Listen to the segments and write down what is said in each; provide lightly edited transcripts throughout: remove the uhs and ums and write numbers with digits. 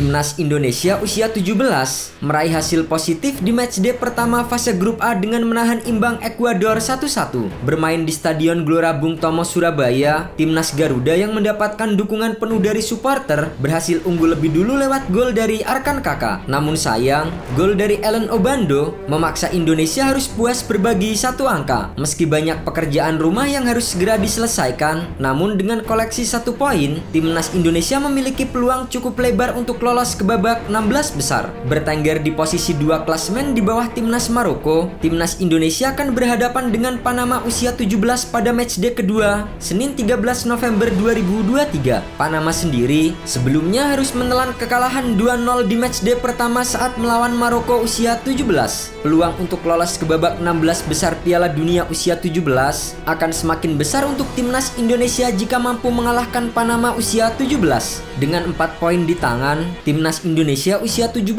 Timnas Indonesia usia 17 meraih hasil positif di matchday pertama fase grup A dengan menahan imbang Ekuador 1-1. Bermain di Stadion Gelora Bung Tomo, Surabaya, Timnas Garuda yang mendapatkan dukungan penuh dari supporter berhasil unggul lebih dulu lewat gol dari Arkan Kaka. Namun sayang, gol dari Ellen Obando memaksa Indonesia harus puas berbagi satu angka. Meski banyak pekerjaan rumah yang harus segera diselesaikan, namun dengan koleksi 1 poin, Timnas Indonesia memiliki peluang cukup lebar untuk lolos ke babak 16 besar. Bertengger di posisi 2 klasemen di bawah Timnas Maroko, Timnas Indonesia akan berhadapan dengan Panama usia 17 pada matchday kedua, Senin 13 November 2023. Panama sendiri sebelumnya harus menelan kekalahan 2-0 di matchday pertama saat melawan Maroko usia 17. Peluang untuk lolos ke babak 16 besar Piala Dunia usia 17 akan semakin besar untuk Timnas Indonesia jika mampu mengalahkan Panama usia 17. Dengan 4 poin di tangan, Timnas Indonesia usia 17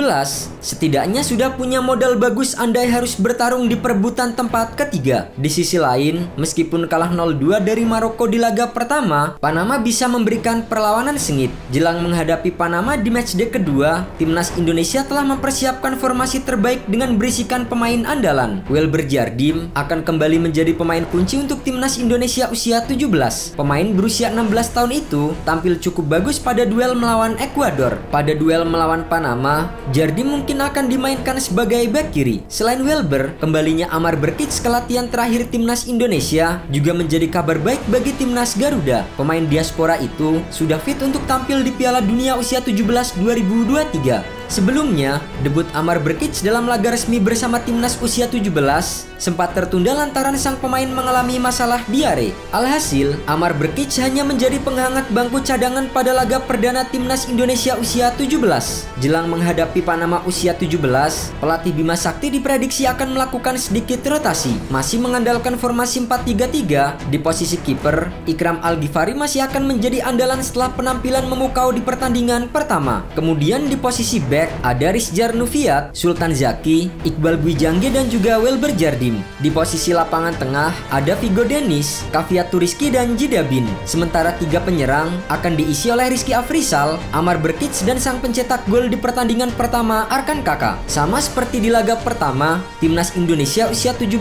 setidaknya sudah punya modal bagus andai harus bertarung di perebutan tempat ketiga. Di sisi lain, meskipun kalah 0-2 dari Maroko di laga pertama, Panama bisa memberikan perlawanan sengit. Jelang menghadapi Panama di matchday kedua, Timnas Indonesia telah mempersiapkan formasi terbaik dengan berisikan pemain andalan. Welber Jardim akan kembali menjadi pemain kunci untuk Timnas Indonesia usia 17. Pemain berusia 16 tahun itu tampil cukup bagus pada duel melawan Ekuador. Pada duel melawan Panama, Jardim mungkin akan dimainkan sebagai bek kiri. Selain Welber, kembalinya Amar Berkic ke latihan terakhir Timnas Indonesia juga menjadi kabar baik bagi Timnas Garuda. Pemain diaspora itu sudah fit untuk tampil di Piala Dunia usia 17 2023. Sebelumnya, debut Amar Berkic dalam laga resmi bersama Timnas usia 17 sempat tertunda lantaran sang pemain mengalami masalah diare. Alhasil, Amar Berkic hanya menjadi penghangat bangku cadangan pada laga perdana Timnas Indonesia usia 17. Jelang menghadapi Panama usia 17, pelatih Bima Sakti diprediksi akan melakukan sedikit rotasi. Masih mengandalkan formasi 4-3-3, di posisi kiper, Ikram Al-Ghifari masih akan menjadi andalan setelah penampilan memukau di pertandingan pertama. Kemudian di posisi back, ada Rizjar Nufiat, Sultan Zaki, Iqbal Gwijangge dan juga Welber Jardim. Di posisi lapangan tengah ada Vigo Dennis, Kaviat Turiski dan Jidabin. Sementara 3 penyerang akan diisi oleh Rizky Afrizal, Amar Berkic dan sang pencetak gol di pertandingan pertama Arkan Kaka. Sama seperti di laga pertama, Timnas Indonesia usia 17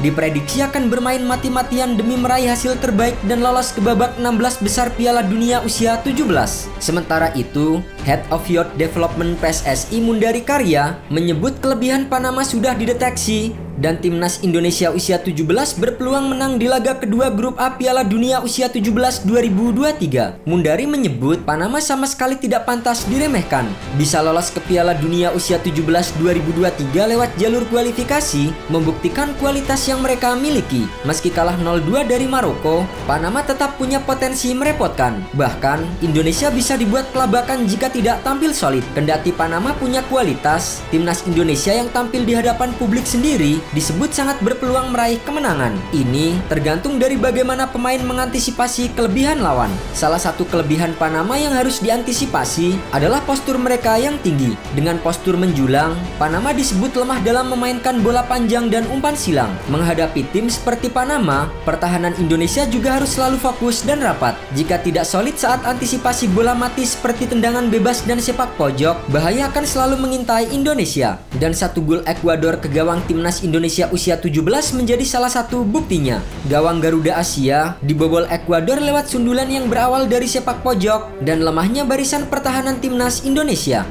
diprediksi akan bermain mati-matian demi meraih hasil terbaik dan lolos ke babak 16 besar Piala Dunia usia 17. Sementara itu, Head of Youth Development PSSI Mundari Karya menyebut kelebihan Panama sudah dideteksi dan Timnas Indonesia usia 17 berpeluang menang di laga kedua grup A Piala Dunia usia 17 2023. Mundari menyebut Panama sama sekali tidak pantas diremehkan. Bisa lolos ke Piala Dunia usia 17 2023 lewat jalur kualifikasi membuktikan kualitas yang mereka miliki. Meski kalah 0-2 dari Maroko, Panama tetap punya potensi merepotkan. Bahkan, Indonesia bisa dibuat kelabakan jika tidak tampil solid. Kendati Panama punya kualitas, Timnas Indonesia yang tampil di hadapan publik sendiri disebut sangat berpeluang meraih kemenangan. Ini tergantung dari bagaimana pemain mengantisipasi kelebihan lawan. Salah satu kelebihan Panama yang harus diantisipasi adalah postur mereka yang tinggi. Dengan postur menjulang, Panama disebut lemah dalam memainkan bola panjang dan umpan silang. Menghadapi tim seperti Panama, pertahanan Indonesia juga harus selalu fokus dan rapat. Jika tidak solid saat antisipasi bola mati seperti tendangan bebas dan sepak pojok, bahaya akan selalu mengintai Indonesia. Dan 1 gol Ekuador ke gawang Timnas Indonesia usia 17 menjadi salah satu buktinya. Gawang Garuda Asia dibobol Ekuador lewat sundulan yang berawal dari sepak pojok dan lemahnya barisan pertahanan Timnas Indonesia.